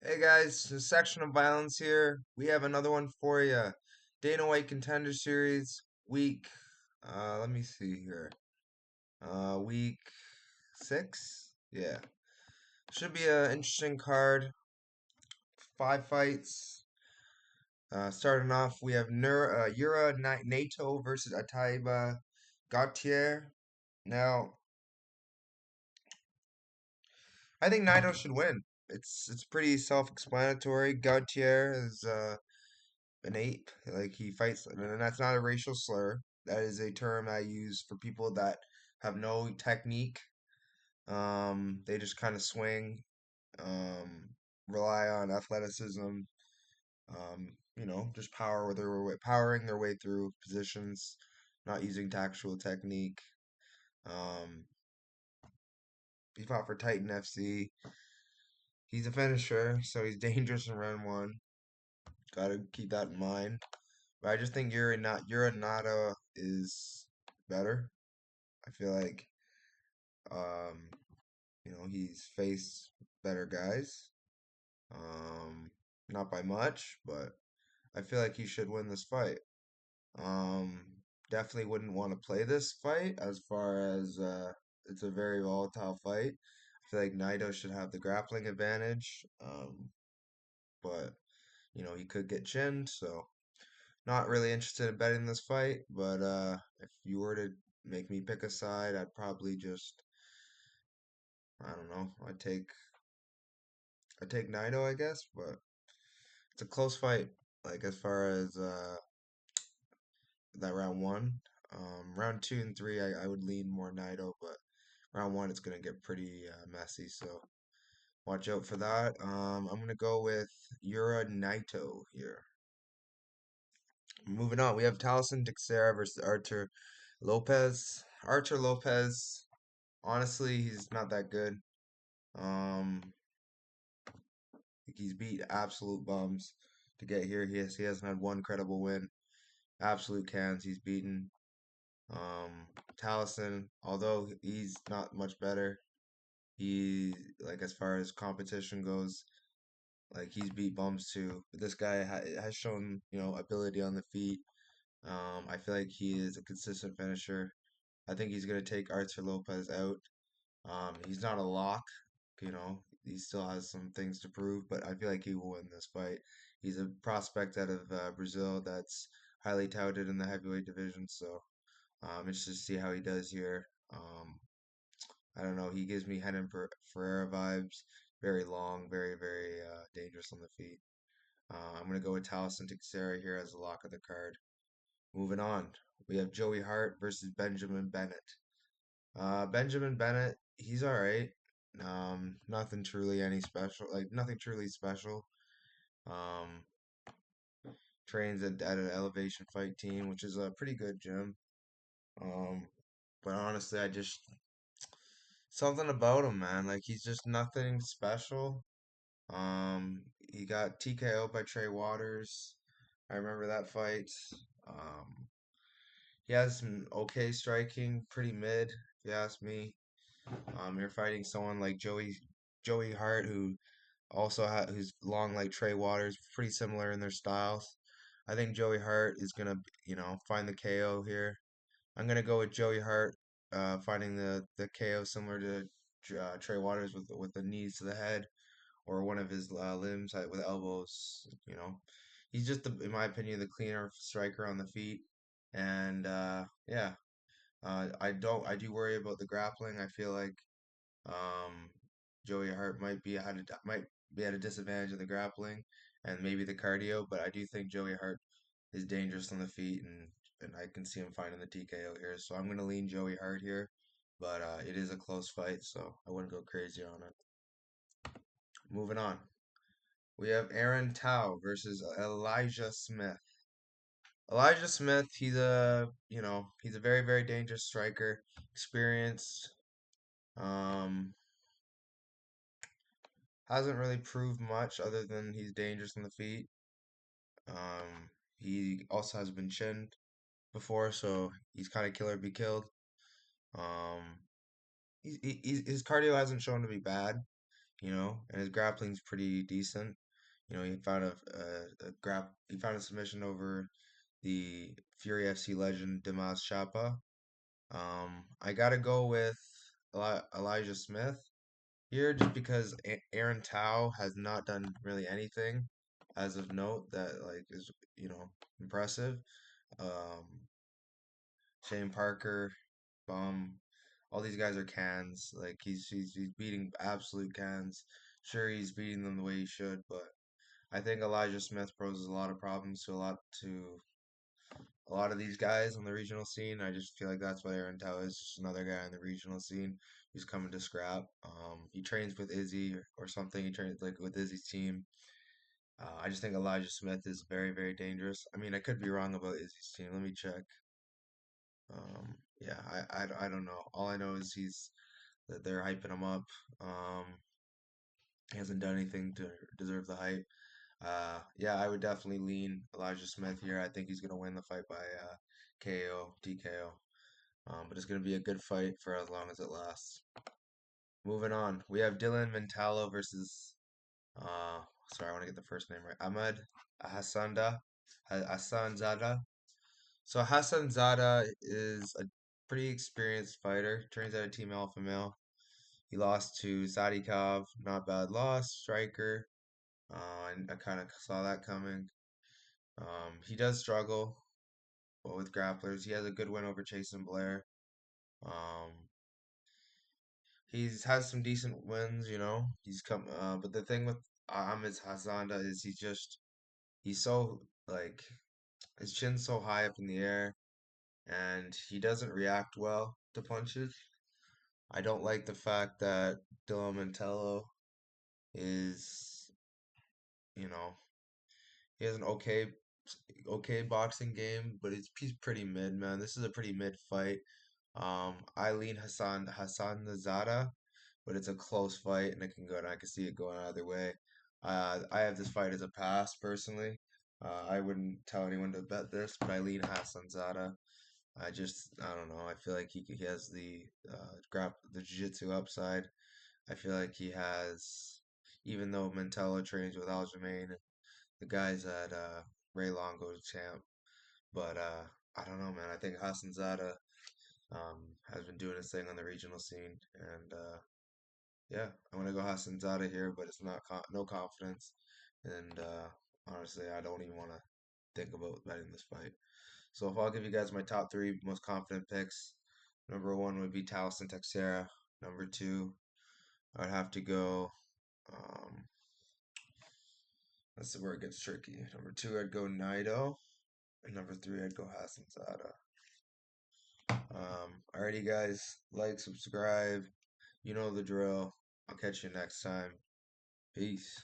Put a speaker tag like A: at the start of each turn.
A: Hey guys, Dissection of Violence here. We have another one for you. Dana White Contender Series, week, let me see here. Week 6? Yeah. Should be an interesting card. 5 fights. Starting off, we have Yura Naito versus Ataiba Gautier. Now, I think Naito should win. It's pretty self-explanatory. Gautier is an ape. Like he fights, and that's not a racial slur. That is a term I use for people that have no technique. They just kind of swing, um, rely on athleticism. Just powering their way through positions, not using tactical technique. Um, he fought for Titan FC. He's a finisher, so he's dangerous in round one. Gotta keep that in mind. But I just think Uranata is better. I feel like um, he's faced better guys. Not by much, but I feel like he should win this fight. Um, Definitely wouldn't want to play this fight as far as it's a very volatile fight. I feel like Naito should have the grappling advantage. But he could get chinned, so not really interested in betting this fight, but if you were to make me pick a side, I'd probably just I don't know. I'd take Naito, I guess, but it's a close fight. Like as far as that round one, round two and three, I would lean more Naito, but round one it's gonna get pretty messy. So watch out for that. I'm gonna go with Yura Naito here. Moving on, we have Taliesin Dixera versus Artur Lopez. Artur Lopez, honestly, he's not that good. Um, he's beat absolute bums to get here. He hasn't had one credible win. Absolute cans he's beaten. Taliesin, although he's not much better, he like as far as competition goes, like he's beat bums too. But this guy has shown ability on the feet. I feel like he is a consistent finisher. I think he's gonna take Artur Lopez out. He's not a lock, he still has some things to prove, but I feel like he will win this fight. He's a prospect out of Brazil that's highly touted in the heavyweight division, so it's just see how he does here. I don't know. He gives me Renan Ferreira vibes. Very long, very, very dangerous on the feet. I'm gonna go with Taliesin Teixeira here as a lock of the card. Moving on, we have Joey Hart versus Benjamin Bennett. Benjamin Bennett, he's all right. Nothing truly any special, like nothing truly special. Um, Trains at an elevation fight team, which is a pretty good gym. Um, but honestly, I just something about him, man. Like he's just nothing special. He got TKO by Trey Waters. I remember that fight. Um, he has some okay striking, pretty mid, if you ask me. You're fighting someone like Joey Hart, who's long like Trey Waters, pretty similar in their styles. I think Joey Hart is gonna, find the KO here. I'm gonna go with Joey Hart, finding the KO similar to Trey Waters with the knees to the head or one of his limbs with elbows. He's just in my opinion, the cleaner striker on the feet. And yeah, I do worry about the grappling. I feel like um, Joey Hart might be at a disadvantage in the grappling and maybe the cardio, but I do think Joey Hart is dangerous on the feet and I can see him finding the TKO here. So I'm gonna lean Joey Hart here, but it is a close fight, so I wouldn't go crazy on it. Moving on, we have Aaron Tao versus Elijah Smith. Elijah Smith, he's a very very dangerous striker, experienced. Um, Hasn't really proved much other than he's dangerous on the feet. He also has been chinned before, so he's kind of killer be killed. Um, his cardio hasn't shown to be bad. and his grappling's pretty decent. He found he found a submission over the Fury FC legend Dimas Chapa. I gotta go with Elijah Smith here just because Aaron Tao has not done really anything as of note that like is impressive. Um, Shane Parker, all these guys are cans. Like he's beating absolute cans. Sure, he's beating them the way he should, but I think Elijah Smith poses a lot of problems to a lot of these guys on the regional scene. I just feel like that's what Aaron Tao is, just another guy on the regional scene who's coming to scrap. He trains with Izzy or something. He trains like with Izzy's team. I just think Elijah Smith is very, very dangerous. I mean, I could be wrong about Izzy's team. Let me check. Yeah, I don't know. All I know is that they're hyping him up. Um, he hasn't done anything to deserve the hype. Yeah, I would definitely lean Elijah Smith here. I think he's gonna win the fight by KO, TKO. But it's gonna be a good fight for as long as it lasts. Moving on, we have Dylan Mentalo versus uh, sorry, I want to get the first name right. Ahmed Hassanzada. So Hassanzada is a pretty experienced fighter. Turns out a Team Alpha Male. He lost to Sadikov, not bad loss, striker. And I kind of saw that coming. He does struggle with grapplers. He has a good win over Jason Blair. Um, he's has some decent wins. He's come, but the thing with Ahmed Hassanda is he's so like his chin's so high up in the air, and he doesn't react well to punches. I don't like the fact that Dylan Mantello is, you know, he has an okay boxing game, but he's pretty mid, man. This is a pretty mid fight. Eileen Hassan Nazada, but it's a close fight, and it can go. And I can see it going either way. I have this fight as a pass personally. I wouldn't tell anyone to bet this, but Eileen Hassan Zada. I don't know. I feel like he has the jiu-jitsu upside. I feel like he has, even though Mantello trains with Aljamain, the guys at Ray Longo's champ. But I don't know, man. I think Hassan Zada has been doing his thing on the regional scene, and yeah, I'm gonna go Hassan Zada here, but it's not no confidence, and honestly, I don't even want to think about betting this fight. So if I'll give you guys my top three most confident picks, number one would be Taliesin Texera. Number two, I'd have to go. Um, that's where it gets tricky. Number two, I'd go Naito, and number three, I'd go Hassan Zada. Alrighty, guys, like, subscribe. You know the drill. I'll catch you next time. Peace.